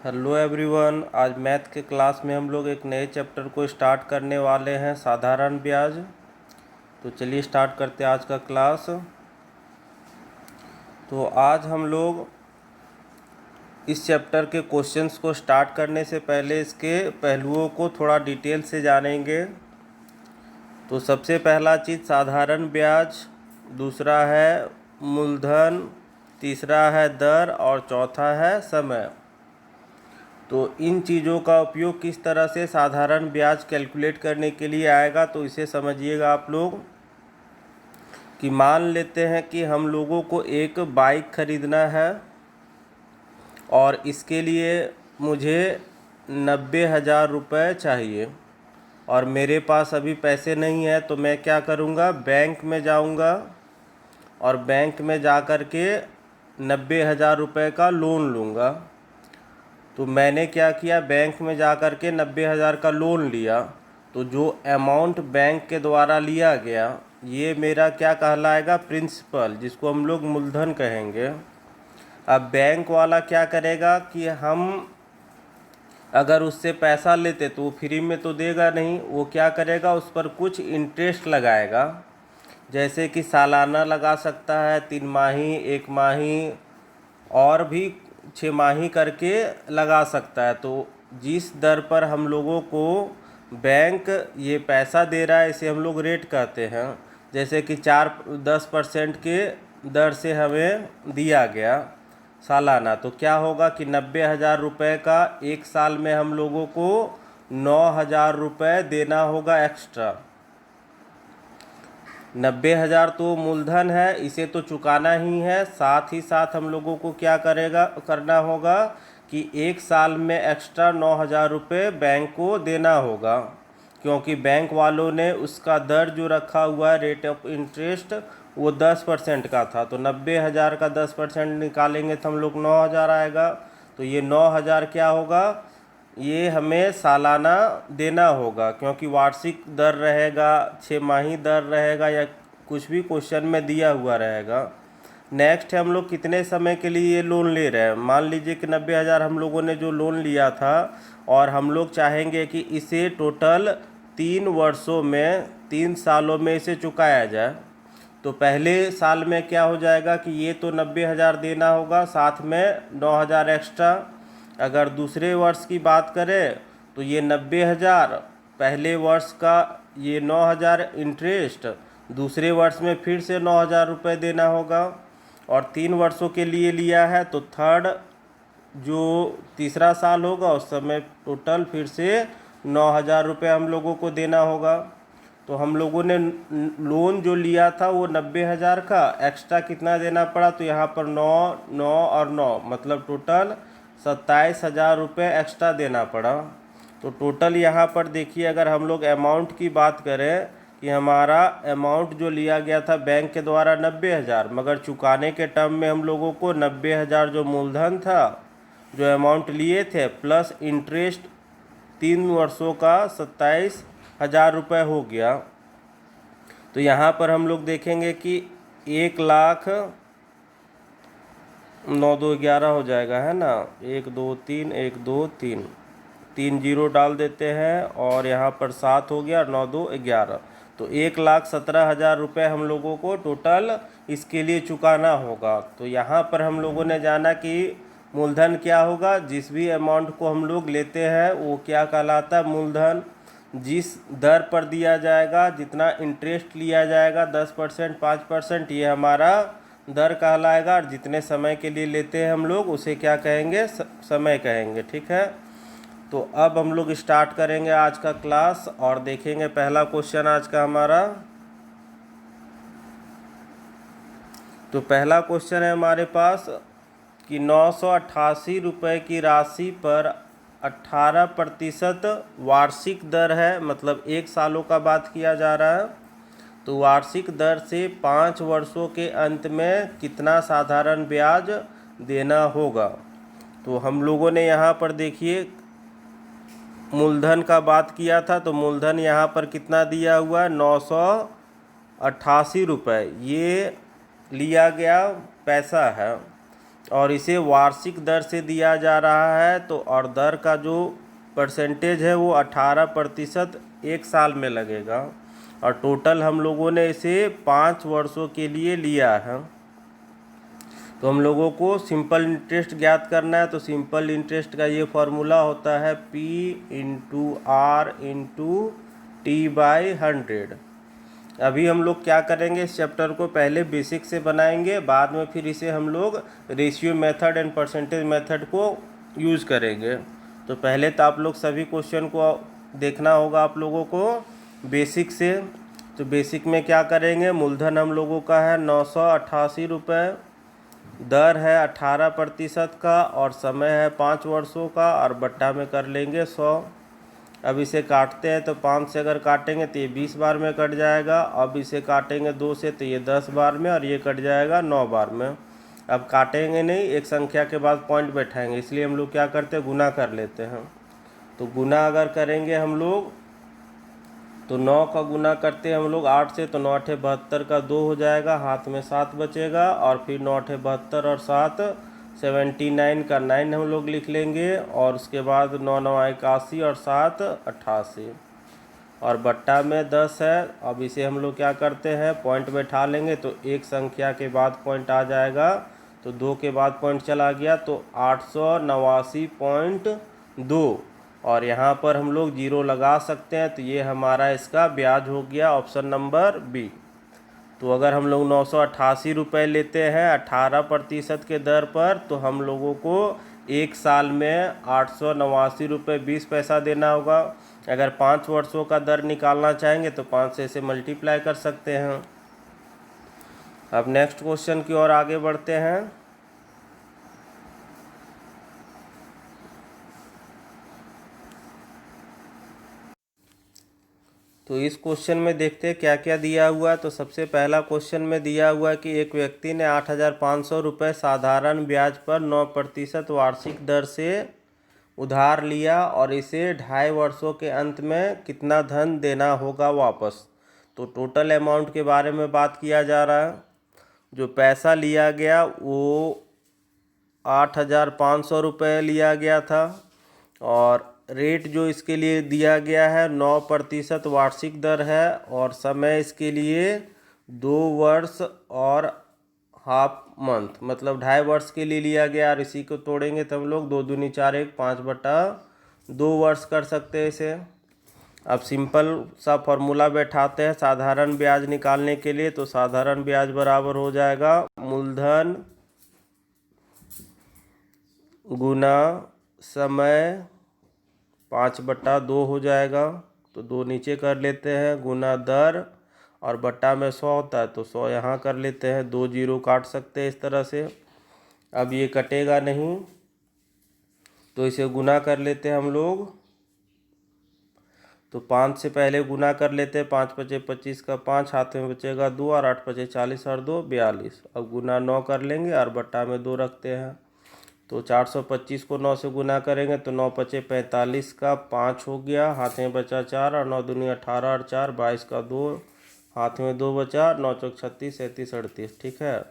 Hello everyone. आज math के class में हम लोग एक नए चैप्टर को स्टार्ट करने वाले हैं, साधारण ब्याज। तो चलिए स्टार्ट करते हैं आज का क्लास। तो आज हम लोग इस चैप्टर के क्वेश्चंस को स्टार्ट करने से पहले इसके पहलुओं को थोड़ा डिटेल से जानेंगे। तो सबसे पहला चीज़ साधारण ब्याज, दूसरा है मूलधन, तीसरा है दर और चौथा है समय। तो इन चीज़ों का उपयोग किस तरह से साधारण ब्याज कैलकुलेट करने के लिए आएगा, तो इसे समझिएगा आप लोग। कि मान लेते हैं कि हम लोगों को एक बाइक ख़रीदना है और इसके लिए मुझे 90,000 रुपये चाहिए और मेरे पास अभी पैसे नहीं है। तो मैं क्या करूँगा, बैंक में जाऊँगा और बैंक में जा कर के 90,000 रुपये का लोन लूँगा। तो मैंने क्या किया, बैंक में जा कर के 90,000 का लोन लिया। तो जो अमाउंट बैंक के द्वारा लिया गया ये मेरा क्या कहलाएगा, प्रिंसिपल, जिसको हम लोग मूलधन कहेंगे। अब बैंक वाला क्या करेगा कि हम अगर उससे पैसा लेते तो वो फ्री में तो देगा नहीं, वो क्या करेगा, उस पर कुछ इंटरेस्ट लगाएगा। जैसे कि सालाना लगा सकता है, 3 माही, 1 माही और भी 6 माही करके लगा सकता है। तो जिस दर पर हम लोगों को बैंक ये पैसा दे रहा है इसे हम लोग रेट कहते हैं। जैसे कि 4-10% के दर से हमें दिया गया सालाना, तो क्या होगा कि 90,000 रुपये का एक साल में हम लोगों को 9,000 रुपये देना होगा एक्स्ट्रा। 90,000 तो मूलधन है, इसे तो चुकाना ही है। साथ ही साथ हम लोगों को क्या करना होगा कि एक साल में एक्स्ट्रा 9,000 रुपये बैंक को देना होगा, क्योंकि बैंक वालों ने उसका दर जो रखा हुआ है, रेट ऑफ इंटरेस्ट, वो 10% का था। तो 90,000 का 10% निकालेंगे तो हम लोग 9,000 आएगा। तो ये 9,000 क्या होगा, ये हमें सालाना देना होगा, क्योंकि वार्षिक दर रहेगा, 6 माही दर रहेगा या कुछ भी क्वेश्चन में दिया हुआ रहेगा। नेक्स्ट है हम लोग कितने समय के लिए ये लोन ले रहे हैं। मान लीजिए कि 90,000 हम लोगों ने जो लोन लिया था और हम लोग चाहेंगे कि इसे टोटल 3 वर्षों में, 3 सालों में इसे चुकाया जाए। तो पहले साल में क्या हो जाएगा कि ये तो 90,000 देना होगा, साथ में 9,000 एक्स्ट्रा। अगर दूसरे वर्ष की बात करें तो ये 90,000 पहले वर्ष का, ये 9,000 इंटरेस्ट, दूसरे वर्ष में फिर से 9,000 रुपये देना होगा। और 3 वर्षों के लिए लिया है तो थर्ड जो तीसरा साल होगा उस समय टोटल फिर से 9,000 रुपये हम लोगों को देना होगा। तो हम लोगों ने लोन जो लिया था वो 90,000 का एक्स्ट्रा कितना देना पड़ा, तो यहाँ पर 9 और 9 मतलब टोटल 27,000 रुपये एक्स्ट्रा देना पड़ा। तो टोटल यहाँ पर देखिए, अगर हम लोग अमाउंट की बात करें कि हमारा अमाउंट जो लिया गया था बैंक के द्वारा 90,000, मगर चुकाने के टर्म में हम लोगों को 90,000 जो मूलधन था, जो अमाउंट लिए थे, प्लस इंटरेस्ट 3 वर्षों का 27,000 रुपये हो गया। तो यहाँ पर हम लोग देखेंगे कि 1,00,000 9 2 11 हो जाएगा, है ना। 1 2 3 1 2 3 3 जीरो डाल देते हैं और यहाँ पर 7 हो गया, 9 2 11। तो 1,17,000 रुपये हम लोगों को टोटल इसके लिए चुकाना होगा। तो यहाँ पर हम लोगों ने जाना कि मूलधन क्या होगा, जिस भी अमाउंट को हम लोग लेते हैं वो क्या कहलाता है, मूलधन। जिस दर पर दिया जाएगा, जितना इंटरेस्ट लिया जाएगा, 10%, 5%, ये हमारा दर कहलाएगा। और जितने समय के लिए लेते हैं हम लोग उसे क्या कहेंगे, समय कहेंगे। ठीक है, तो अब हम लोग स्टार्ट करेंगे आज का क्लास और देखेंगे पहला क्वेश्चन आज का हमारा। तो पहला क्वेश्चन है हमारे पास कि 988 रुपये की राशि पर 18% वार्षिक दर है, मतलब 1 सालों का बात किया जा रहा है। तो वार्षिक दर से 5 वर्षों के अंत में कितना साधारण ब्याज देना होगा। तो हम लोगों ने यहाँ पर देखिए मूलधन का बात किया था, तो मूलधन यहाँ पर कितना दिया हुआ है, 988 रुपये ये लिया गया पैसा है। और इसे वार्षिक दर से दिया जा रहा है, तो और दर का जो परसेंटेज है वो 18% एक साल में लगेगा, और टोटल हम लोगों ने इसे 5 वर्षों के लिए लिया है। तो हम लोगों को सिंपल इंटरेस्ट ज्ञात करना है। तो सिंपल इंटरेस्ट का ये फॉर्मूला होता है P/R/T/100। अभी हम लोग क्या करेंगे, इस चैप्टर को पहले बेसिक से बनाएंगे, बाद में फिर इसे हम लोग ratio method and percentage method को यूज़ करेंगे। तो पहले तो आप लोग सभी क्वेश्चन को देखना होगा आप लोगों को बेसिक से। तो बेसिक में क्या करेंगे, मूलधन हम लोगों का है 988 रुपये, दर है 18% का, और समय है 5 वर्षों का, और बट्टा में कर लेंगे 100। अब इसे काटते हैं, तो 5 से अगर काटेंगे तो ये 20 बार में कट जाएगा। अब इसे काटेंगे 2 से तो ये 10 बार में, और ये कट जाएगा 9 बार में। अब काटेंगे नहीं, एक संख्या के बाद पॉइंट बैठाएंगे, इसलिए हम लोग क्या करते हैं, गुना कर लेते हैं। तो गुना अगर करेंगे हम लोग, तो 9 का गुना करते हैं हम लोग 8 से, तो 9 8 72 का 2 हो जाएगा, हाथ में 7 बचेगा, और फिर 9 8 72 और 7 79 का 9 हम लोग लिख लेंगे, और उसके बाद 9 9 81 और 7 88, और बट्टा में 10 है। अब इसे हम लोग क्या करते हैं, पॉइंट बैठा लेंगे, तो एक संख्या के बाद पॉइंट आ जाएगा, तो 2 के बाद पॉइंट चला गया, तो 889.2, और यहाँ पर हम लोग जीरो लगा सकते हैं। तो ये हमारा इसका ब्याज हो गया, ऑप्शन नंबर बी। तो अगर हम लोग 988 रुपये लेते हैं 18% के दर पर, तो हम लोगों को एक साल में 889.20 देना होगा। अगर 5 वर्षों का दर निकालना चाहेंगे तो 5 से इसे मल्टीप्लाई कर सकते हैं। अब नेक्स्ट क्वेश्चन की ओर आगे बढ़ते हैं। तो इस क्वेश्चन में देखते हैं क्या क्या दिया हुआ है। तो सबसे पहला क्वेश्चन में दिया हुआ है कि एक व्यक्ति ने 8,500 रुपये साधारण ब्याज पर 9% वार्षिक दर से उधार लिया, और इसे 2.5 वर्षों के अंत में कितना धन देना होगा वापस। तो टोटल अमाउंट के बारे में बात किया जा रहा है। जो पैसा लिया गया वो 8,500 रुपये लिया गया था, और रेट जो इसके लिए दिया गया है 9% वार्षिक दर है, और समय इसके लिए 2 वर्ष और हाफ मंथ, मतलब 2.5 वर्ष के लिए लिया गया। और इसी को तोड़ेंगे तो हम लोग 2 दूनी 4 1 5/2 वर्ष कर सकते हैं इसे। अब सिंपल सा फॉर्मूला बैठाते हैं साधारण ब्याज निकालने के लिए। तो साधारण ब्याज बराबर हो जाएगा मूलधन गुना समय 5/2 हो जाएगा। तो 2 नीचे कर लेते हैं, गुना दर, और बट्टा में 100 होता है, तो 100 यहाँ कर लेते हैं। 2 जीरो काट सकते हैं इस तरह से। अब ये कटेगा नहीं, तो इसे गुना कर लेते हैं हम लोग। तो 5 से पहले गुना कर लेते हैं, 5 5 25 का 5, हाथ में बचेगा 2, और 8 5 40 और 2 42। अब गुना 9 कर लेंगे, और बट्टा में 2 रखते हैं। तो 425 को 9 से गुना करेंगे, तो 9 5 45 का 5 हो गया, हाथ में बचा 4, और 9 दूनी 18 और 4 22 का 2, हाथ में 2 बचा, 9 चौक 36 37 38, ठीक है।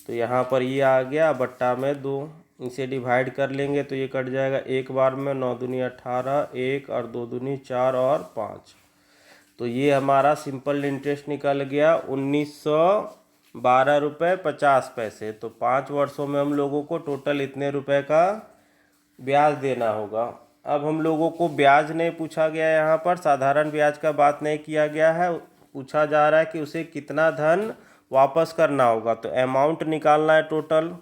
तो यहाँ पर ये आ गया, बट्टा में 2, इसे डिवाइड कर लेंगे तो ये कट जाएगा एक बार में। 9 दूनी 18, 1 और 2 दूनी 4 और 5। तो ये हमारा सिंपल इंटरेस्ट निकल गया 1912.50। तो 5 वर्षों में हम लोगों को टोटल इतने रुपए का ब्याज देना होगा। अब हम लोगों को ब्याज नहीं पूछा गया, यहाँ पर साधारण ब्याज का बात नहीं किया गया है। पूछा जा रहा है कि उसे कितना धन वापस करना होगा। तो अमाउंट निकालना है टोटल।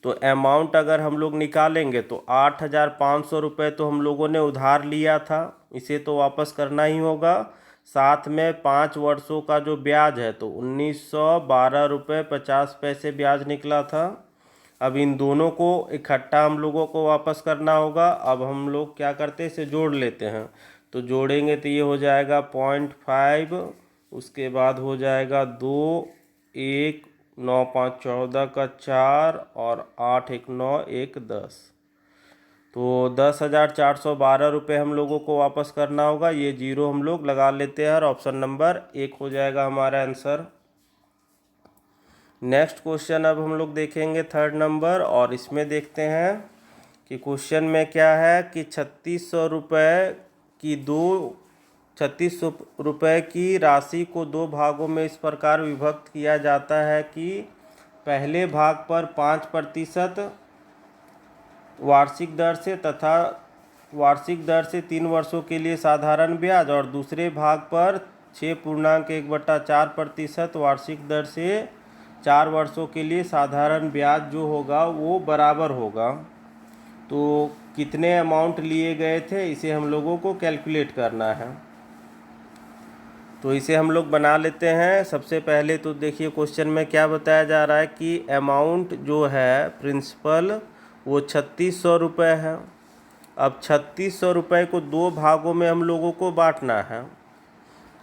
तो अमाउंट अगर हम लोग निकालेंगे तो 8,500 रुपये तो हम लोगों ने उधार लिया था, इसे तो वापस करना ही होगा। साथ में 5 वर्षों का जो ब्याज है तो 1912.50 ब्याज निकला था। अब इन दोनों को इकट्ठा हम लोगों को वापस करना होगा। अब हम लोग क्या करते हैं, इसे जोड़ लेते हैं। तो जोड़ेंगे तो ये हो जाएगा 0.5, उसके बाद हो जाएगा 2 1 9 5 14 का 4, और 8 1 9 1 10। तो 10,412 रुपये हम लोगों को वापस करना होगा। ये जीरो हम लोग लगा लेते हैं, और ऑप्शन नंबर 1 हो जाएगा हमारा आंसर। नेक्स्ट क्वेश्चन अब हम लोग देखेंगे 3rd नंबर, और इसमें देखते हैं कि क्वेश्चन में क्या है कि 3600 रुपये की राशि को दो भागों में इस प्रकार विभक्त किया जाता है कि पहले भाग पर 5% वार्षिक दर से तथा वार्षिक दर से 3 वर्षों के लिए साधारण ब्याज, और दूसरे भाग पर 6.1/4% वार्षिक दर से 4 वर्षों के लिए साधारण ब्याज जो होगा वो बराबर होगा। तो कितने अमाउंट लिए गए थे इसे हम लोगों को कैलकुलेट करना है। तो इसे हम लोग बना लेते हैं। सबसे पहले तो देखिए क्वेश्चन में क्या बताया जा रहा है कि अमाउंट जो है प्रिंसिपल वो 3600 रुपये है। अब 3600 रुपये को दो भागों में हम लोगों को बांटना है,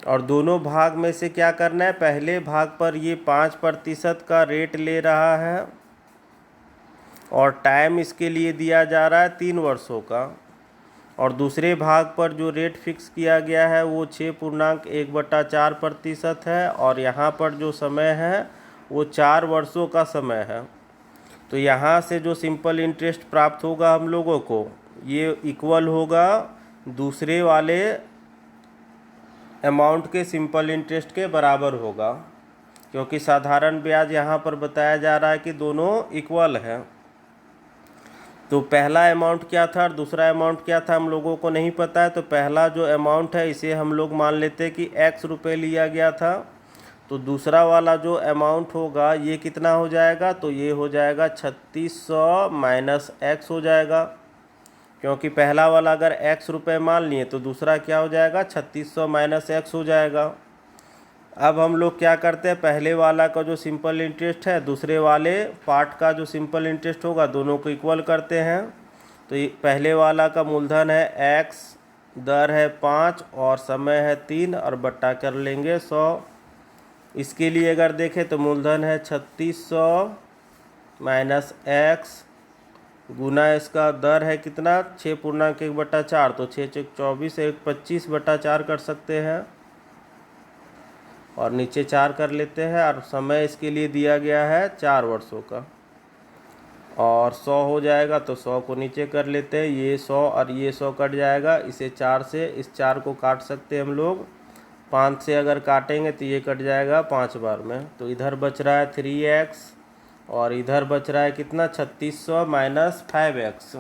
और दोनों भाग में से क्या करना है, पहले भाग पर ये 5% का रेट ले रहा है और टाइम इसके लिए दिया जा रहा है 3 वर्षों का, और दूसरे भाग पर जो रेट फिक्स किया गया है वो 6.1/4% है, और यहाँ पर जो समय है वो 4 वर्षों का समय है। तो यहाँ से जो सिंपल इंटरेस्ट प्राप्त होगा हम लोगों को, ये इक्वल होगा दूसरे वाले अमाउंट के सिंपल इंटरेस्ट के बराबर होगा, क्योंकि साधारण ब्याज यहाँ पर बताया जा रहा है कि दोनों इक्वल है। तो पहला अमाउंट क्या था और दूसरा अमाउंट क्या था हम लोगों को नहीं पता है। तो पहला जो अमाउंट है इसे हम लोग मान लेते हैं कि x रुपये लिया गया था। तो दूसरा वाला जो अमाउंट होगा ये कितना हो जाएगा, तो ये हो जाएगा 3600 माइनस x हो जाएगा, क्योंकि पहला वाला अगर x रुपये मान लिए तो दूसरा क्या हो जाएगा, 3600 माइनस x हो जाएगा। अब हम लोग क्या करते हैं, पहले वाला का जो सिंपल इंटरेस्ट है दूसरे वाले पार्ट का जो सिंपल इंटरेस्ट होगा दोनों को इक्वल करते हैं। तो ये पहले वाला का मूलधन है x, दर है 5 और समय है 3, और बट्टा कर लेंगे 100। इसके लिए अगर देखें तो मूलधन है 3600 माइनस x गुना इसका दर है कितना 6.1/4, तो 6×6 = 24, 25/4 कर सकते हैं, और नीचे 4 कर लेते हैं, और समय इसके लिए दिया गया है 4 वर्षों का, और 100 हो जाएगा तो 100 को नीचे कर लेते हैं। ये 100 और ये 100 कट जाएगा, इसे 4 से इस 4 को काट सकते हैं हम लोग, 5 से अगर काटेंगे तो ये कट जाएगा 5 बार में। तो इधर बच रहा है 3x और इधर बच रहा है कितना 3600 माइनस 5x।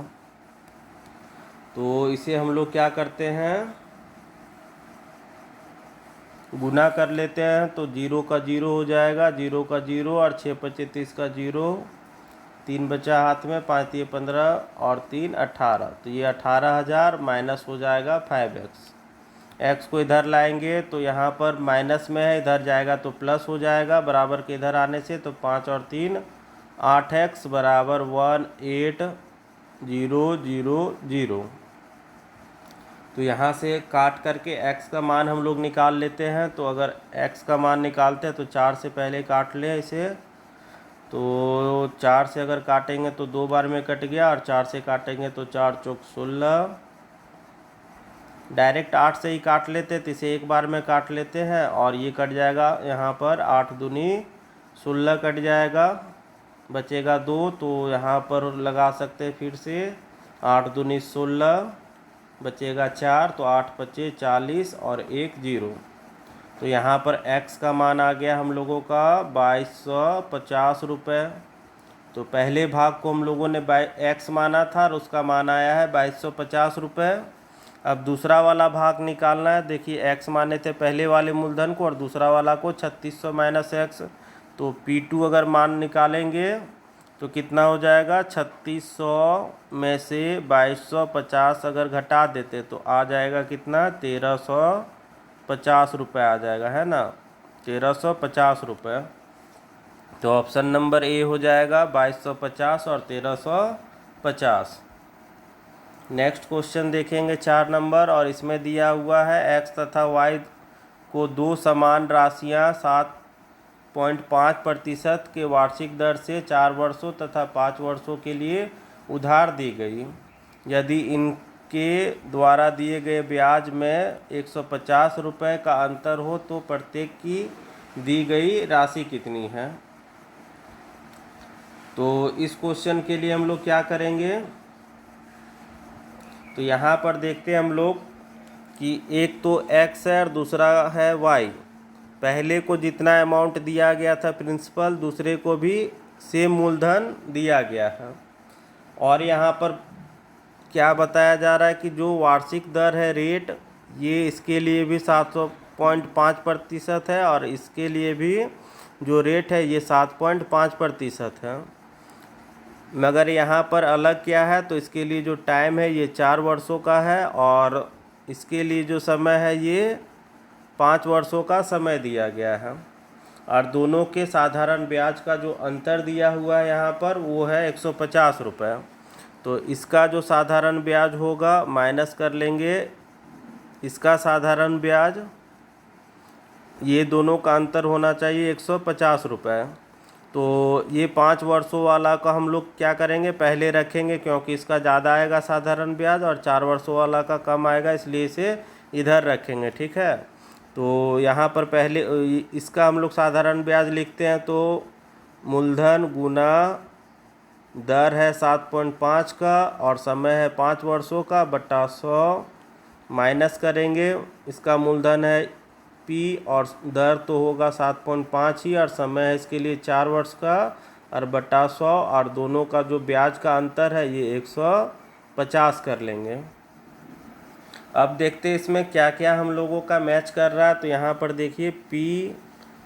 तो इसे हम लोग क्या करते हैं, गुना कर लेते हैं। तो 0 का 0 हो जाएगा, 0 का 0 और 6×25 का 0, 3 बचा हाथ में, 5 ये 15 और 3 18। तो ये 18,000 माइनस हो जाएगा 5x। x को इधर लाएंगे तो यहाँ पर माइनस में है, इधर जाएगा तो प्लस हो जाएगा बराबर के इधर आने से। तो 5 और 3 8x बराबर 18000। तो यहाँ से काट करके x का मान हम लोग निकाल लेते हैं। तो अगर x का मान निकालते हैं तो 4 से पहले काट लें इसे। तो 4 से अगर काटेंगे तो 2 बार में कट गया, और 4 से काटेंगे तो 4 चौक 16। डायरेक्ट 8 से ही काट लेते तो इसे एक बार में काट लेते हैं, और ये कट जाएगा यहाँ पर 8 दूनी 16 कट जाएगा, बचेगा 2। तो यहाँ पर लगा सकते हैं फिर से 8 दूनी 16, बचेगा 4। तो 8 पचे 40 और 1 0। तो यहाँ पर x का मान आ गया हम लोगों का 2250 रुपये। तो पहले भाग को हम लोगों ने x माना था और उसका मान आया है 2250 रुपये। अब दूसरा वाला भाग निकालना है। देखिए x माने थे पहले वाले मूलधन को और दूसरा वाला को 3600 माइनस x। तो P2 अगर मान निकालेंगे तो कितना हो जाएगा, 3600 में से 2250 अगर घटा देते तो आ जाएगा कितना 1350 रुपये आ जाएगा, है ना, 1350 रुपये। तो ऑप्शन नंबर ए हो जाएगा 2250 और 1350। नेक्स्ट क्वेश्चन देखेंगे 4 नंबर, और इसमें दिया हुआ है x तथा y को दो समान राशियां 7.5% के वार्षिक दर से 4 वर्षों तथा 5 वर्षों के लिए उधार दी गई। यदि इनके द्वारा दिए गए ब्याज में 150 रुपये का अंतर हो तो प्रत्येक की दी गई राशि कितनी है। तो इस क्वेश्चन के लिए हम लोग क्या करेंगे, तो यहाँ पर देखते हैं हम लोग कि एक तो x है और दूसरा है y। पहले को जितना अमाउंट दिया गया था प्रिंसिपल, दूसरे को भी सेम मूलधन दिया गया है। और यहाँ पर क्या बताया जा रहा है कि जो वार्षिक दर है रेट, ये इसके लिए भी 7.5% है और इसके लिए भी जो रेट है ये 7.5% है। मगर यहाँ पर अलग क्या है, तो इसके लिए जो टाइम है ये 4 वर्षों का है और इसके लिए जो समय है ये 5 वर्षों का समय दिया गया है। और दोनों के साधारण ब्याज का जो अंतर दिया हुआ है यहाँ पर वो है 150 रुपये। तो इसका जो साधारण ब्याज होगा माइनस कर लेंगे इसका साधारण ब्याज, ये दोनों का अंतर होना चाहिए 150 रुपये। तो ये 5 वर्षों वाला का हम लोग क्या करेंगे, पहले रखेंगे क्योंकि इसका ज़्यादा आएगा साधारण ब्याज, और 4 वर्षों वाला का कम आएगा इसलिए इसे इधर रखेंगे। ठीक है, तो यहाँ पर पहले इसका हम लोग साधारण ब्याज लिखते हैं, तो मूलधन गुना दर है 7.5 का और समय है 5 वर्षों का बटा 100 माइनस करेंगे इसका मूलधन है P और दर तो होगा 7.5 ही और समय है इसके लिए 4 वर्ष का और बटा 100 और दोनों का जो ब्याज का अंतर है ये 150 कर लेंगे। अब देखते हैं इसमें क्या क्या हम लोगों का मैच कर रहा है। तो यहाँ पर देखिए P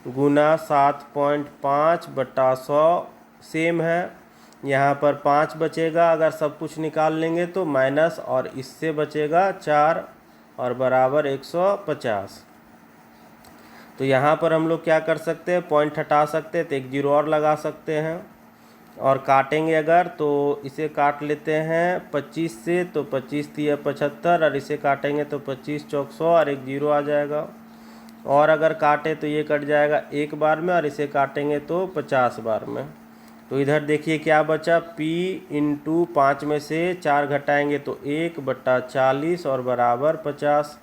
गुना 7.5 बटा 100 सेम है, यहाँ पर 5 बचेगा अगर सब कुछ निकाल लेंगे तो, माइनस और इससे बचेगा 4 और बराबर 150। तो यहाँ पर हम लोग क्या कर सकते हैं, पॉइंट हटा सकते हैं तो एक जीरो और लगा सकते हैं और काटेंगे अगर तो इसे काट लेते हैं 25 से, तो 25 3 75 और इसे काटेंगे तो 25 चौक 100 और एक जीरो आ जाएगा। और अगर काटे तो ये कट जाएगा एक बार में और इसे काटेंगे तो 50 बार में। तो इधर देखिए क्या बचा, P इंटू 5 में से 4 घटाएंगे तो 1 बटा 40 और बराबर 50।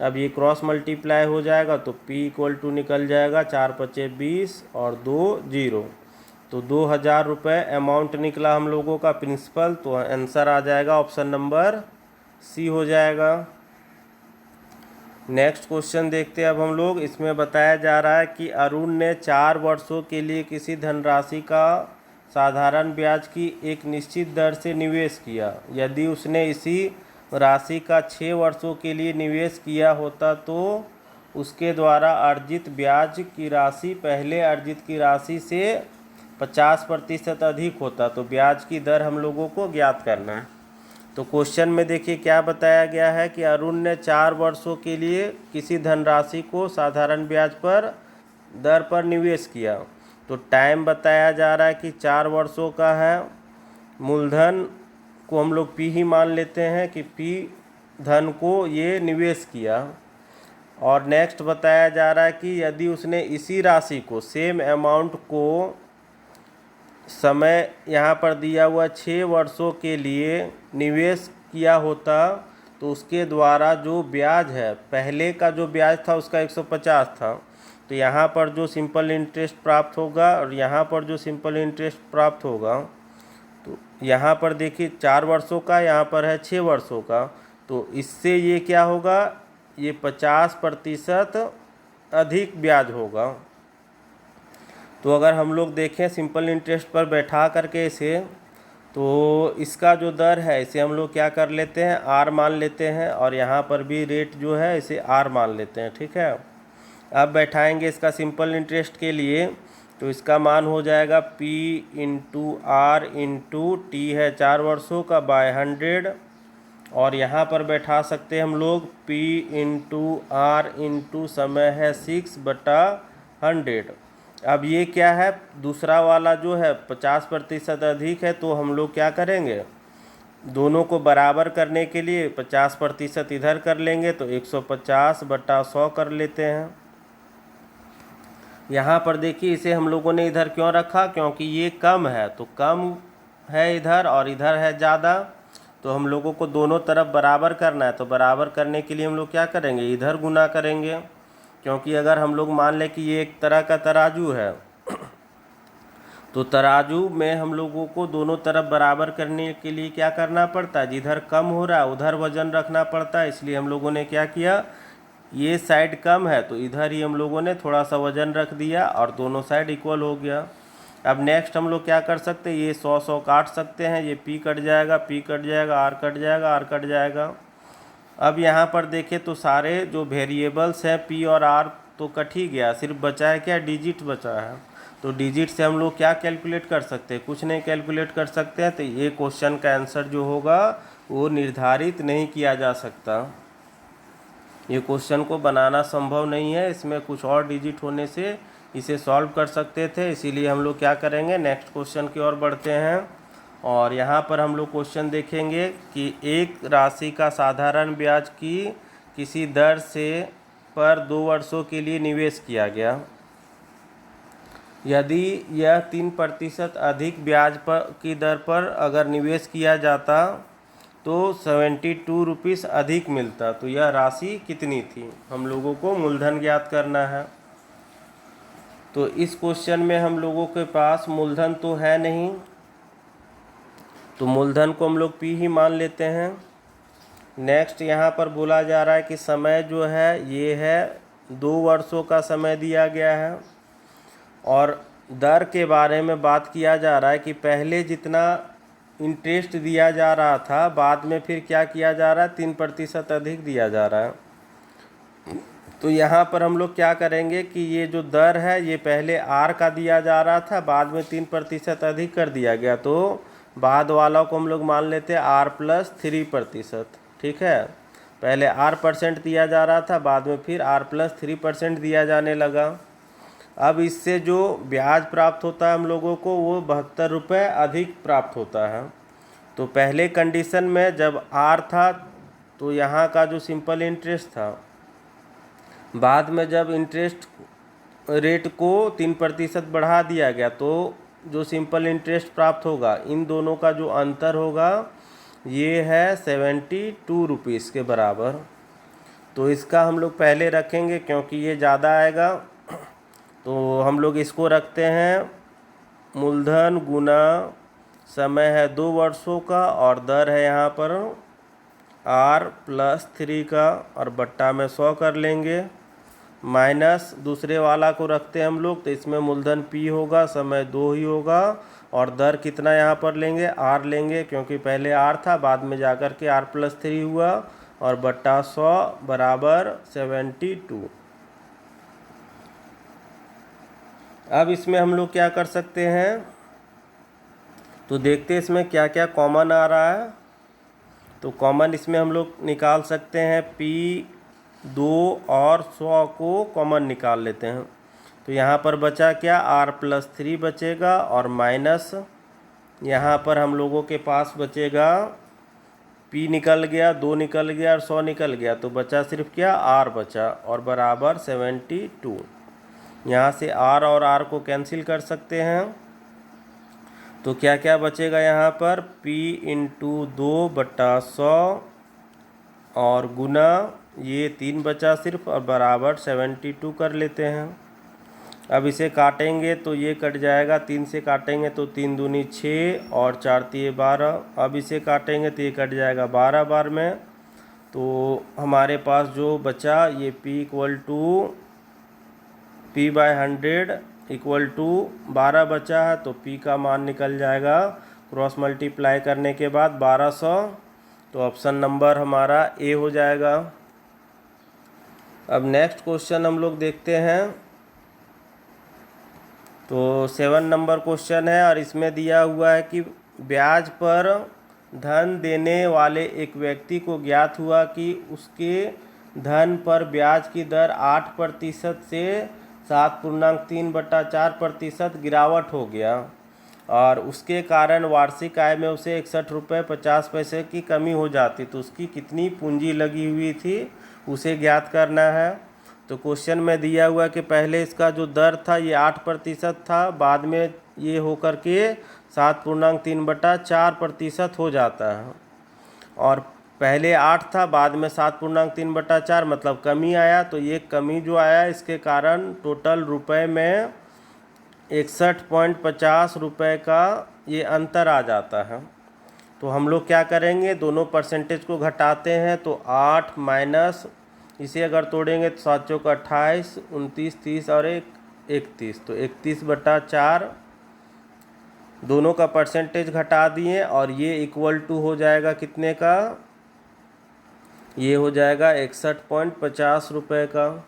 अब ये क्रॉस मल्टीप्लाई हो जाएगा तो P इक्वल टू निकल जाएगा 4 पचे 20 और 2 जीरो, तो 2000 रुपये अमाउंट निकला हम लोगों का प्रिंसिपल। तो आंसर आ जाएगा ऑप्शन नंबर सी हो जाएगा। नेक्स्ट क्वेश्चन देखते हैं अब हम लोग। इसमें बताया जा रहा है कि अरुण ने 4 वर्षों के लिए किसी धनराशि का साधारण ब्याज की एक निश्चित दर से निवेश किया। यदि उसने इसी राशि का 6 वर्षों के लिए निवेश किया होता तो उसके द्वारा अर्जित ब्याज की राशि पहले अर्जित की राशि से 50% अधिक होता। तो ब्याज की दर हम लोगों को ज्ञात करना है। तो क्वेश्चन में देखिए क्या बताया गया है कि अरुण ने 4 वर्षों के लिए किसी धनराशि को साधारण ब्याज पर दर पर निवेश किया। तो टाइम बताया जा रहा है कि 4 वर्षों का है, मूलधन को हम लोग P ही मान लेते हैं कि P धन को ये निवेश किया। और नेक्स्ट बताया जा रहा है कि यदि उसने इसी राशि को सेम अमाउंट को समय यहाँ पर दिया हुआ 6 वर्षों के लिए निवेश किया होता तो उसके द्वारा जो ब्याज है, पहले का जो ब्याज था उसका 150 था, तो यहाँ पर जो सिंपल इंटरेस्ट प्राप्त होगा और यहाँ पर जो सिंपल इंटरेस्ट प्राप्त होगा, तो यहाँ पर देखिए 4 वर्षों का, यहाँ पर है 6 वर्षों का, तो इससे ये क्या होगा, ये 50% अधिक ब्याज होगा। तो अगर हम लोग देखें सिंपल इंटरेस्ट पर बैठा करके इसे, तो इसका जो दर है इसे हम लोग क्या कर लेते हैं, आर मान लेते हैं और यहाँ पर भी रेट जो है इसे आर मान लेते हैं। ठीक है, अब बैठाएंगे इसका सिंपल इंटरेस्ट के लिए, तो इसका मान हो जाएगा P into R into T है 4 वर्षों का बाय 100, और यहाँ पर बैठा सकते हैं हम लोग P इंटू आर इंटू समय है 6 बटा 100। अब ये क्या है, दूसरा वाला जो है 50% अधिक है, तो हम लोग क्या करेंगे, दोनों को बराबर करने के लिए 50% इधर कर लेंगे तो 150 बटा 100 कर लेते हैं। यहाँ पर देखिए इसे हम लोगों ने इधर क्यों रखा, क्योंकि ये कम है, तो कम है इधर और इधर है ज़्यादा, तो हम लोगों को दोनों तरफ बराबर करना है। तो बराबर करने के लिए हम लोग क्या करेंगे, इधर गुना करेंगे, क्योंकि अगर हम लोग मान लें कि ये एक तरह का तराजू है तो तराजू में हम लोगों को दोनों तरफ बराबर करने के लिए क्या करना पड़ता है, जिधर कम हो रहा है उधर वजन रखना पड़ता है। इसलिए हम लोगों ने क्या किया, ये साइड कम है तो इधर ही हम लोगों ने थोड़ा सा वजन रख दिया और दोनों साइड इक्वल हो गया। अब नेक्स्ट हम लोग क्या कर सकते हैं, ये 100 काट सकते हैं, ये पी कट जाएगा, पी कट जाएगा, आर कट जाएगा, आर कट जाएगा। अब यहाँ पर देखें तो सारे जो वेरिएबल्स हैं पी और आर तो कट ही गया, सिर्फ बचा है क्या, डिजिट बचा है। तो डिजिट से हम लोग क्या कैलकुलेट कर सकते हैं, कुछ नहीं कैलकुलेट कर सकते हैं। तो ये क्वेश्चन का आंसर जो होगा वो निर्धारित नहीं किया जा सकता, ये क्वेश्चन को बनाना संभव नहीं है। इसमें कुछ और डिजिट होने से इसे सॉल्व कर सकते थे। इसीलिए हम लोग क्या करेंगे, नेक्स्ट क्वेश्चन की ओर बढ़ते हैं। और यहाँ पर हम लोग क्वेश्चन देखेंगे कि एक राशि का साधारण ब्याज की किसी दर से पर 2 वर्षों के लिए निवेश किया गया। यदि यह 3% अधिक ब्याज पर की दर पर अगर निवेश किया जाता तो 72 रुपीस अधिक मिलता, तो यह राशि कितनी थी। हम लोगों को मूलधन ज्ञात करना है। तो इस क्वेश्चन में हम लोगों के पास मूलधन तो है नहीं, तो मूलधन को हम लोग पी ही मान लेते हैं। नेक्स्ट यहाँ पर बोला जा रहा है कि समय जो है ये है 2 वर्षों का समय दिया गया है। और दर के बारे में बात किया जा रहा है कि पहले जितना इंटरेस्ट दिया जा रहा था बाद में फिर क्या किया जा रहा है, 3% अधिक दिया जा रहा है। तो यहाँ पर हम लोग क्या करेंगे कि ये जो दर है ये पहले आर का दिया जा रहा था, बाद में 3% अधिक कर दिया गया, तो बाद वाला को हम लोग मान लेते हैं आर प्लस 3%। ठीक है, पहले आर % दिया जा रहा था, बाद में फिर आर प्लस 3% दिया जाने लगा। अब इससे जो ब्याज प्राप्त होता है हम लोगों को वो 72 रुपये अधिक प्राप्त होता है। तो पहले कंडीशन में जब आर था तो यहाँ का जो सिंपल इंटरेस्ट था, बाद में जब इंटरेस्ट रेट को 3% बढ़ा दिया गया तो जो सिंपल इंटरेस्ट प्राप्त होगा, इन दोनों का जो अंतर होगा ये है 72 रुपीस के बराबर। तो इसका हम लोग पहले रखेंगे क्योंकि ये ज़्यादा आएगा। तो हम लोग इसको रखते हैं मूलधन गुना समय है 2 वर्षों का और दर है यहाँ पर आर प्लस 3 का और बट्टा में 100 कर लेंगे, माइनस दूसरे वाला को रखते हैं हम लोग। तो इसमें मूलधन पी होगा, समय 2 ही होगा और दर कितना यहाँ पर लेंगे, आर लेंगे क्योंकि पहले आर था, बाद में जाकर के आर प्लस 3 हुआ और बट्टा 100 बराबर 72। अब इसमें हम लोग क्या कर सकते हैं, तो देखते हैं इसमें क्या क्या कॉमन आ रहा है। तो कॉमन इसमें हम लोग निकाल सकते हैं, P2 और 100 को कॉमन निकाल लेते हैं। तो यहाँ पर बचा क्या, R प्लस 3 बचेगा और माइनस यहाँ पर हम लोगों के पास बचेगा P निकल गया, 2 निकल गया और 100 निकल गया, तो बचा सिर्फ क्या, R बचा और बराबर 72। यहाँ से R और R को कैंसिल कर सकते हैं। तो क्या क्या बचेगा यहाँ पर, P इंटू 2/100 और गुना ये 3 बचा सिर्फ और बराबर 72 कर लेते हैं। अब इसे काटेंगे तो ये कट जाएगा, 3 से काटेंगे तो 3 दूनी 6 और 4 तिये 12। अब इसे काटेंगे तो ये कट जाएगा 12 बार में। तो हमारे पास जो बचा ये P equal to P/100 equal to 12 बचा है, तो P का मान निकल जाएगा क्रॉस मल्टीप्लाई करने के बाद 1200। तो ऑप्शन नंबर हमारा ए हो जाएगा। अब नेक्स्ट क्वेश्चन हम लोग देखते हैं। तो 7 नंबर क्वेश्चन है और इसमें दिया हुआ है कि ब्याज पर धन देने वाले एक व्यक्ति को ज्ञात हुआ कि उसके धन पर ब्याज की दर 8% से 7.3/4% गिरावट हो गया और उसके कारण वार्षिक आय में उसे 61 रुपये 50 पैसे की कमी हो जाती। तो उसकी कितनी पूंजी लगी हुई थी उसे ज्ञात करना है। तो क्वेश्चन में दिया हुआ कि पहले इसका जो दर था ये 8% था, बाद में ये होकर के 7.3/4% हो जाता है और पहले 8 था, बाद में 7.3/4 मतलब कमी आया। तो ये कमी जो आया इसके कारण टोटल रुपए में 61.50 रुपये का ये अंतर आ जाता है। तो हम लोग क्या करेंगे, दोनों परसेंटेज को घटाते हैं। तो 8 माइनस, इसे अगर तोड़ेंगे तो 7 चौक 28, 29, 30 और 31, तो 31/4 दोनों का परसेंटेज घटा दिए। और ये इक्वल टू हो जाएगा कितने का, ये हो जाएगा 61.50 रुपये का।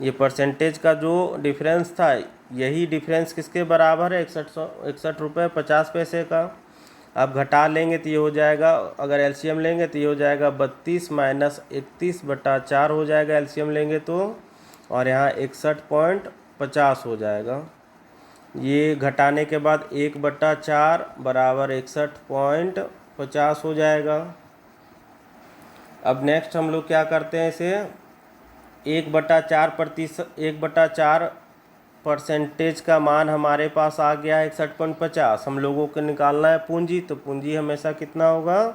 ये परसेंटेज का जो डिफरेंस था, यही डिफरेंस किसके बराबर है, 61 रुपये 50 पैसे का। अब घटा लेंगे तो ये हो जाएगा, अगर एलसीएम लेंगे तो ये हो जाएगा 32 माइनस 31/4 हो जाएगा एलसीएम लेंगे तो, और यहाँ 61.50 हो जाएगा। ये घटाने के बाद 1/4 बराबर 61.50 हो जाएगा। अब नेक्स्ट हम लोग क्या करते हैं, इसे 1/4 परसेंटेज का मान हमारे पास आ गया है 61.50। हम लोगों को निकालना है पूंजी, तो पूंजी हमेशा कितना होगा,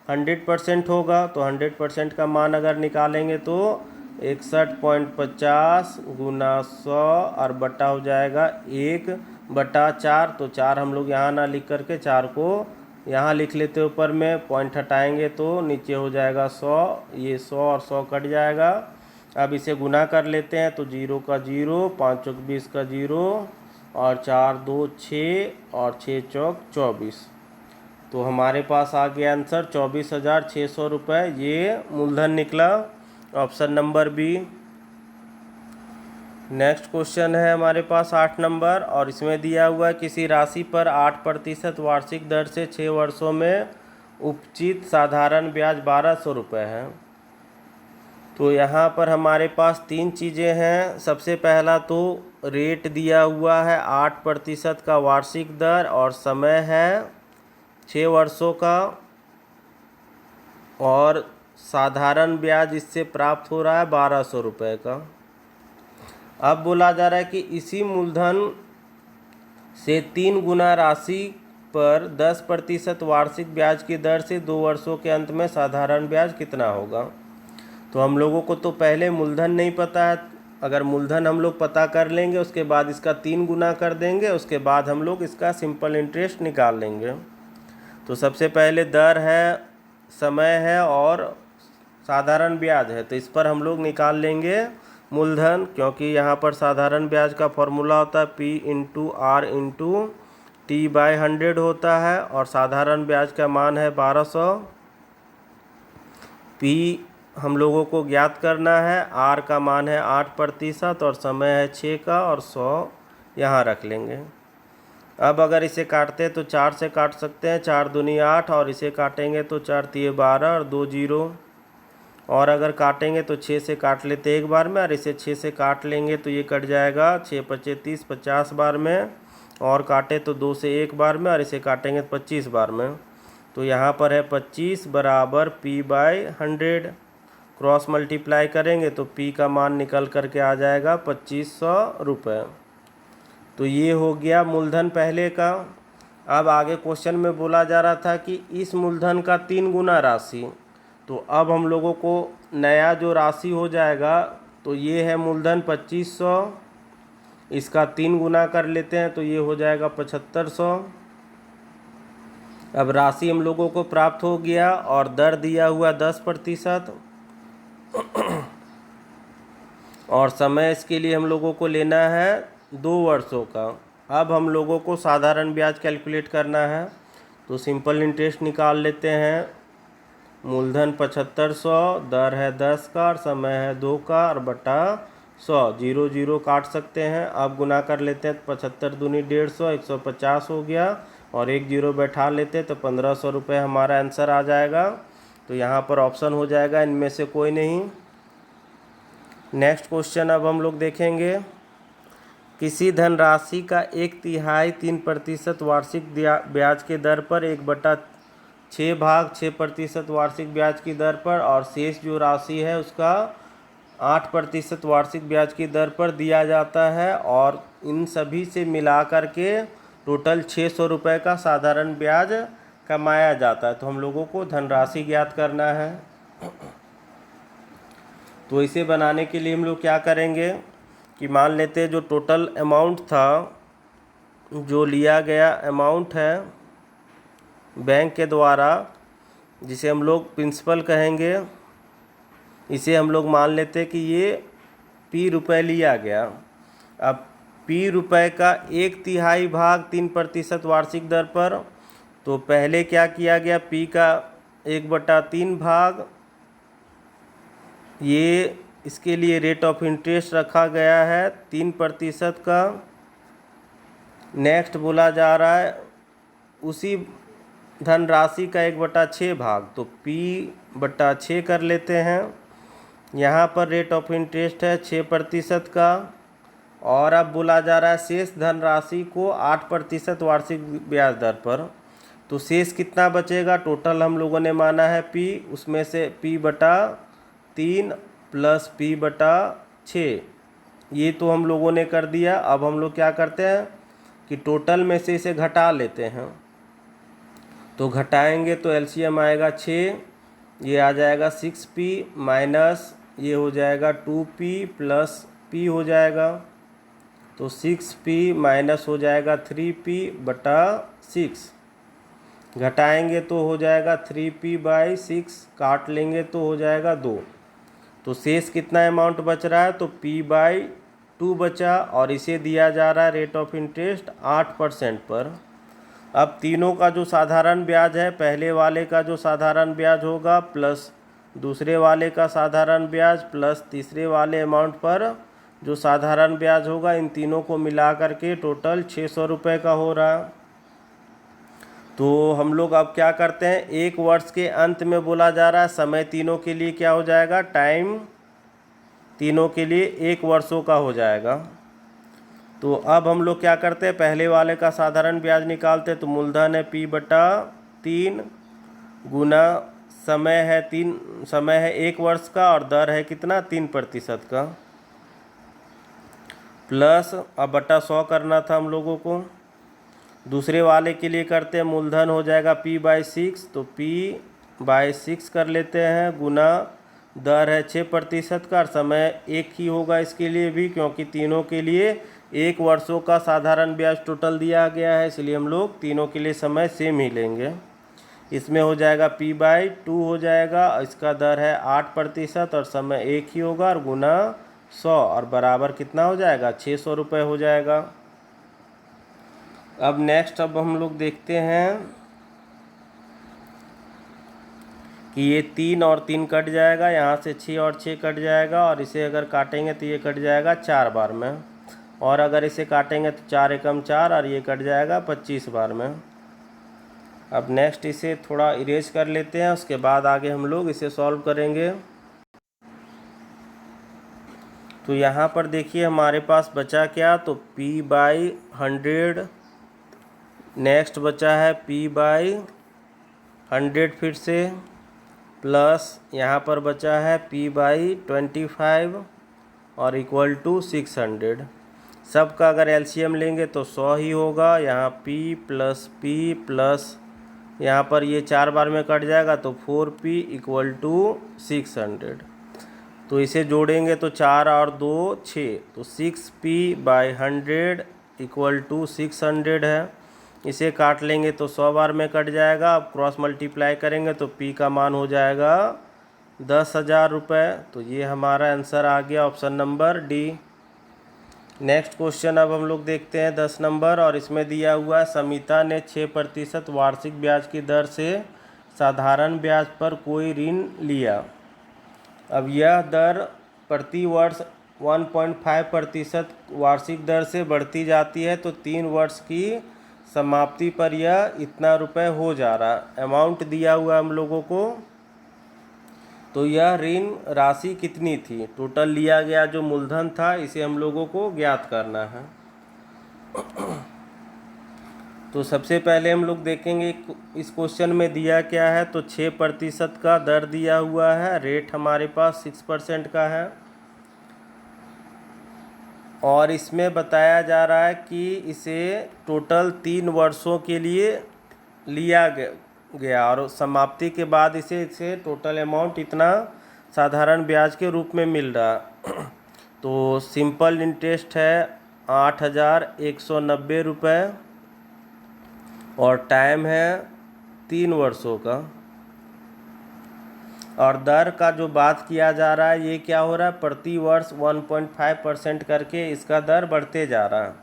100% होगा। तो 100% का मान अगर निकालेंगे तो 61.50 गुना 100 और बटा हो जाएगा 1/4। तो 4 हम लोग यहाँ ना लिख करके 4 को यहाँ लिख लेते, ऊपर में पॉइंट हटाएंगे तो नीचे हो जाएगा 100। ये 100 और 100 कट जाएगा। अब इसे गुना कर लेते हैं, तो 0 का 0, 5 चौक 20 का 0 और 4 2 6 और 6 चौक 24। तो हमारे पास आ गया आंसर 24,600 रुपये। ये मूलधन निकला, option number B. Next question है हमारे पास 8 नंबर, और इसमें दिया हुआ है किसी राशि पर 8% वार्षिक दर से 6 वर्षों में उपचित साधारण ब्याज 1200 रुपये है। तो यहाँ पर हमारे पास 3 चीज़ें हैं। सबसे पहला तो रेट दिया हुआ है 8% का वार्षिक दर, और समय है 6 वर्षों का, और साधारण ब्याज इससे प्राप्त हो रहा है 1200 रुपये का। अब बोला जा रहा है कि इसी मूलधन से 3 गुना राशि पर 10% वार्षिक ब्याज की दर से 2 वर्षों के अंत में साधारण ब्याज कितना होगा। तो हम लोगों को तो पहले मूलधन नहीं पता है। अगर मूलधन हम लोग पता कर लेंगे, उसके बाद इसका 3 गुना कर देंगे, उसके बाद हम लोग इसका सिंपल इंटरेस्ट निकाल लेंगे। तो सबसे पहले दर है, समय है और साधारण ब्याज है, तो इस पर हम लोग निकाल लेंगे मूलधन, क्योंकि यहाँ पर साधारण ब्याज का फॉर्मूला होता है P/R/T/100 होता है, और साधारण ब्याज का मान है 1200। P हम लोगों को ज्ञात करना है, R का मान है 8% और समय है 6 का, और 100 यहाँ रख लेंगे। अब अगर इसे काटते हैं तो 4 से काट सकते हैं, 4 दूनी 8, और इसे काटेंगे तो 4 तिये 12 और 2 0, और अगर काटेंगे तो 6 से काट लेते एक बार में, और इसे 6 से काट लेंगे तो ये कट जाएगा 6 पचे 30, 50 बार में, और काटे तो 2 से एक बार में, और इसे काटेंगे तो 25 बार में। तो यहाँ पर है 25 बराबर P/100। क्रॉस मल्टीप्लाई करेंगे तो P का मान निकल करके आ जाएगा 2500 रुपये। तो ये हो गया मूलधन पहले का। अब आगे क्वेश्चन में बोला जा रहा था कि इस मूलधन का 3 गुना राशि। तो अब हम लोगों को नया जो राशि हो जाएगा, तो ये है मूलधन 2500, इसका 3 गुना कर लेते हैं तो ये हो जाएगा 7500। अब राशि हम लोगों को प्राप्त हो गया, और दर दिया हुआ 10%, और समय इसके लिए हम लोगों को लेना है 2 वर्षों का। अब हम लोगों को साधारण ब्याज कैलकुलेट करना है, तो सिंपल इंटरेस्ट निकाल लेते हैं। मूलधन 7500, दर है 10 का, और समय है 2 का, और बटा 100, 0 0 काट सकते हैं। अब गुना कर लेते हैं, 75 दूनी 150, 150 हो गया, और 1 0 बैठा लेते हैं तो 1500 रुपये हमारा आंसर आ जाएगा। तो यहाँ पर ऑप्शन हो जाएगा इनमें से कोई नहीं। नेक्स्ट क्वेश्चन अब हम लोग देखेंगे, किसी धनराशि का 1/3 3% वार्षिक ब्याज के दर पर 1/6 भाग 6% वार्षिक ब्याज की दर पर, और शेष जो राशि है उसका 8% वार्षिक ब्याज की दर पर दिया जाता है, और इन सभी से मिला कर के टोटल 600 रुपये का साधारण ब्याज कमाया जाता है। तो हम लोगों को धनराशि ज्ञात करना है। तो इसे बनाने के लिए हम लोग क्या करेंगे कि मान लेते हैं जो टोटल अमाउंट था, जो लिया गया अमाउंट है बैंक के द्वारा, जिसे हम लोग प्रिंसिपल कहेंगे, इसे हम लोग मान लेते हैं कि ये P रुपए लिया गया। अब P रुपए का 1/3 भाग 3% वार्षिक दर पर, तो पहले क्या किया गया, P का 1/3 भाग, ये इसके लिए रेट ऑफ इंटरेस्ट रखा गया है 3% का। नेक्स्ट बोला जा रहा है उसी धनराशि का 1/6 भाग, तो P/6 कर लेते हैं। यहाँ पर रेट ऑफ इंटरेस्ट है 6% का, और अब बोला जा रहा है शेष धनराशि को 8% वार्षिक ब्याज दर पर। तो शेष कितना बचेगा, टोटल हम लोगों ने माना है P, उसमें से P/3 प्लस P/6, ये तो हम लोगों ने कर दिया। अब हम लोग क्या करते हैं कि टोटल में से इसे घटा लेते हैं। तो घटाएंगे तो एलसीएम आएगा 6, ये आ जाएगा 6P माइनस ये हो जाएगा 2P प्लस P हो जाएगा, तो 6P माइनस हो जाएगा 3P/6। घटाएंगे तो हो जाएगा 3P/6, काट लेंगे तो हो जाएगा 2। तो शेष कितना अमाउंट बच रहा है, तो P/2 बचा, और इसे दिया जा रहा है रेट ऑफ इंटरेस्ट 8% पर। अब तीनों का जो साधारण ब्याज है, पहले वाले का जो साधारण ब्याज होगा प्लस दूसरे वाले का साधारण ब्याज प्लस तीसरे वाले अमाउंट पर जो साधारण ब्याज होगा, इन तीनों को मिला करके टोटल 600 रुपये का हो रहा है। तो हम लोग अब क्या करते हैं, 1 वर्ष के अंत में बोला जा रहा है समय तीनों के लिए क्या हो जाएगा, टाइम तीनों के लिए 1 वर्षों का हो जाएगा। तो अब हम लोग क्या करते हैं, पहले वाले का साधारण ब्याज निकालते हैं। तो मूलधन है P/3 गुना समय है 1 वर्ष का, और दर है कितना 3% का, प्लस अब बटा 100 करना था हम लोगों को। दूसरे वाले के लिए करते हैं, मूलधन हो जाएगा P/6, तो P/6 कर लेते हैं, गुना दर है 6% का, और समय एक ही होगा इसके लिए भी, क्योंकि तीनों के लिए 1 वर्षों का साधारण ब्याज टोटल दिया गया है, इसलिए हम लोग तीनों के लिए समय सेम ही लेंगे। इसमें हो जाएगा P/2 हो जाएगा, इसका दर है 8% और समय एक ही होगा, और गुना 100, और बराबर कितना हो जाएगा 600 रुपये हो जाएगा। अब नेक्स्ट हम लोग देखते हैं कि ये 3 और 3 कट जाएगा, यहाँ से 6 और 6 कट जाएगा, और इसे अगर काटेंगे तो ये कट जाएगा 4 बार में, और अगर इसे काटेंगे तो 4 एकम 4, और ये कट जाएगा 25 बार में। अब नेक्स्ट इसे थोड़ा इरेज कर लेते हैं, उसके बाद आगे हम लोग इसे सॉल्व करेंगे। तो यहाँ पर देखिए हमारे पास बचा क्या, तो P/100, नेक्स्ट बचा है P/100 फिर से, प्लस यहाँ पर बचा है P/25 और इक्वल टू 600। सबका अगर एलसीएम लेंगे तो 100 ही होगा। यहाँ P प्लस P प्लस यहाँ पर ये 4 बार में कट जाएगा, तो 4P इक्वल टू 600। तो इसे जोड़ेंगे तो 4 और 2 6, तो 6P/100 इक्वल टू 600 है। इसे काट लेंगे तो 100 बार में कट जाएगा। अब क्रॉस मल्टीप्लाई करेंगे तो P का मान हो जाएगा 10,000 रुपये। तो ये हमारा आंसर आ गया option number D. Next question अब हम लोग देखते हैं 10 नंबर, और इसमें दिया हुआ है समिता ने 6% वार्षिक ब्याज की दर से साधारण ब्याज पर कोई ऋण लिया। अब यह दर प्रति वर्ष 1.5% वार्षिक दर से बढ़ती जाती है, तो 3 वर्ष की समाप्ति पर यह इतना रुपए हो जा रहा। अमाउंट दिया हुआ हम लोगों को, तो यह ऋण राशि कितनी थी, टोटल लिया गया जो मूलधन था, इसे हम लोगों को ज्ञात करना है। तो सबसे पहले हम लोग देखेंगे इस क्वेश्चन में दिया क्या है। तो 6% का दर दिया हुआ है, रेट हमारे पास 6% का है, और इसमें बताया जा रहा है कि इसे टोटल 3 वर्षों के लिए लिया गया, और समाप्ति के बाद इसे टोटल अमाउंट इतना साधारण ब्याज के रूप में मिल रहा। तो सिंपल इंटरेस्ट है 8,190 रुपये और टाइम है 3 वर्षों का। और दर का जो बात किया जा रहा है ये क्या हो रहा है, प्रति वर्ष 1.5% करके इसका दर बढ़ते जा रहा है।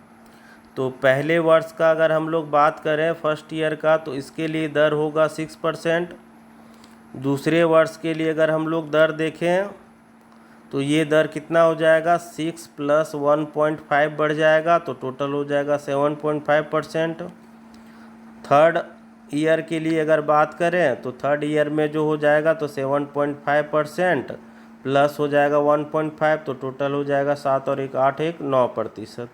तो पहले वर्ष का अगर हम लोग बात करें फर्स्ट ईयर का, तो इसके लिए दर होगा 6%। दूसरे वर्ष के लिए अगर हम लोग दर देखें तो ये दर कितना हो जाएगा, 6 + 1.5 बढ़ जाएगा, तो टोटल हो जाएगा 7.5%। थर्ड ईयर के लिए अगर बात करें तो थर्ड ईयर में जो हो जाएगा तो 7.5% प्लस हो जाएगा 1.5, तो टोटल हो जाएगा 7 और 1 8, 1 9%।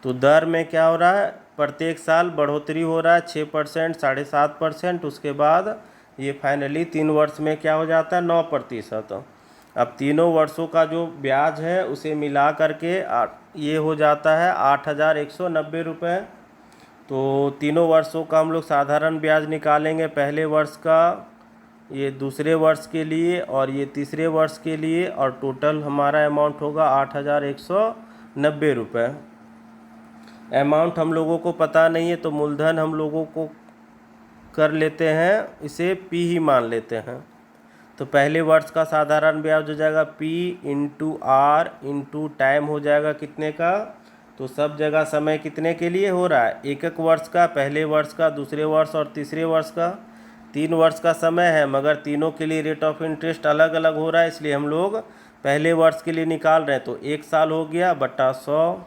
तो दर में क्या हो रहा है, प्रत्येक साल बढ़ोतरी हो रहा है 6%, 7.5%। उसके बाद ये फाइनली 3 वर्ष में क्या हो जाता है, 9%। अब तीनों वर्षों का जो ब्याज है उसे मिला करके ये हो जाता है 8,190 रुपये। तो तीनों वर्षों का हम लोग साधारण ब्याज निकालेंगे, पहले वर्ष का, ये दूसरे वर्ष के लिए और ये तीसरे वर्ष के लिए, और टोटल हमारा अमाउंट होगा 8,190 रुपये। अमाउंट हम लोगों को पता नहीं है तो मूलधन हम लोगों को कर लेते हैं, इसे P ही मान लेते हैं। तो पहले वर्ष का साधारण ब्याज हो जाएगा P × R × टाइम हो जाएगा कितने का, तो सब जगह समय कितने के लिए हो रहा है, एक वर्ष का, पहले वर्ष का, दूसरे वर्ष और तीसरे वर्ष का। 3 वर्ष का समय है मगर तीनों के लिए रेट ऑफ इंटरेस्ट अलग अलग हो रहा है, इसलिए हम लोग पहले वर्ष के लिए निकाल रहे हैं। तो 1 साल हो गया बटा 100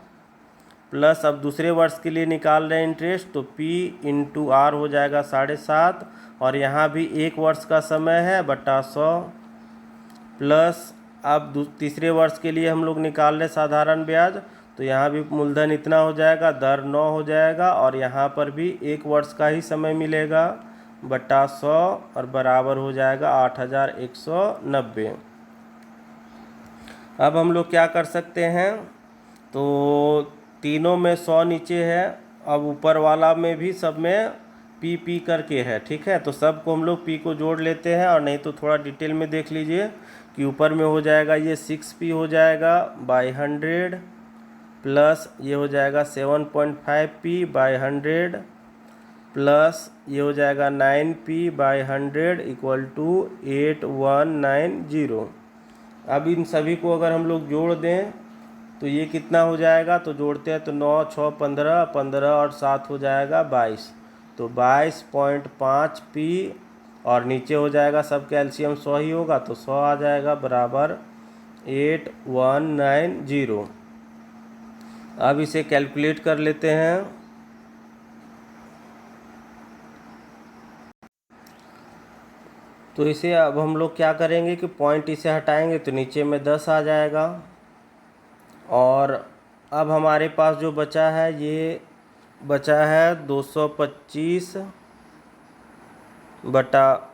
प्लस अब दूसरे वर्ष के लिए निकाल रहे हैं इंटरेस्ट, तो P × R हो जाएगा 7.5, और यहाँ भी 1 वर्ष का समय है बटा 100 प्लस अब तीसरे वर्ष के लिए हम लोग निकाल रहे साधारण ब्याज, तो यहाँ भी मूलधन इतना हो जाएगा, दर 9 हो जाएगा, और यहाँ पर भी 1 वर्ष का ही समय मिलेगा बटा 100 और बराबर हो जाएगा 8,190। अब हम लोग क्या कर सकते हैं, तो तीनों में 100 नीचे है, अब ऊपर वाला में भी सब में P करके है, ठीक है। तो सबको हम लोग P को जोड़ लेते हैं, और नहीं तो थोड़ा डिटेल में देख लीजिए कि ऊपर में हो जाएगा ये 6P हो जाएगा बाई 100 प्लस ये हो जाएगा 7.5P बाई 100 प्लस ये हो जाएगा 9P बाई 100 इक्वल टू 8190। अब इन सभी को अगर हम लोग जोड़ दें तो ये कितना हो जाएगा, तो जोड़ते हैं तो 9 6 15, 15 और 7 हो जाएगा 22, तो 22.5P, और नीचे हो जाएगा सब कैल्शियम 100 ही होगा, तो 100 आ जाएगा बराबर 8190। अब इसे कैलकुलेट कर लेते हैं। तो इसे अब हम लोग क्या करेंगे कि पॉइंट इसे हटाएंगे तो नीचे में 10 आ जाएगा, और अब हमारे पास जो बचा है ये बचा है 225 बटा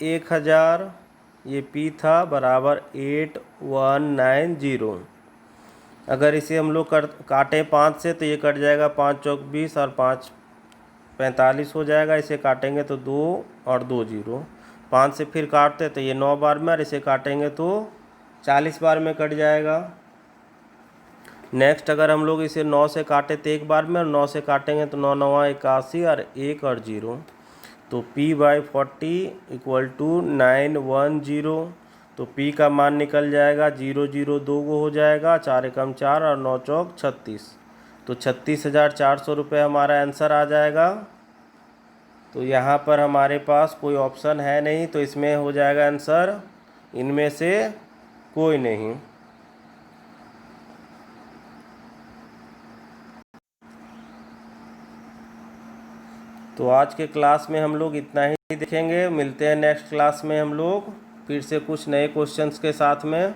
1000, ये P था बराबर 8190। अगर इसे हम लोग काटें 5 से तो ये कट जाएगा 5 चौक 20 और 5 45 हो जाएगा। इसे काटेंगे तो 2 और 2 0, 5 से फिर काटते तो ये 9 बार में, और इसे काटेंगे तो 40 बार में कट जाएगा। नेक्स्ट अगर हम लोग इसे 9 से काटे तो 1 बार में, और 9 से काटेंगे तो 9 9 81 और 1 और 0, तो P/40 इक्वल टू 910। तो P का मान निकल जाएगा 0 0 2 गो हो जाएगा, 4 एकम 4 और 9 चौक 36, तो 36,400 रुपये हमारा आंसर आ जाएगा। तो यहाँ पर हमारे पास कोई ऑप्शन है नहीं, तो इसमें हो जाएगा आंसर इनमें से कोई नहीं। तो आज के क्लास में हम लोग इतना ही देखेंगे, मिलते हैं नेक्स्ट क्लास में हम लोग फिर से कुछ नए क्वेश्चंस के साथ में।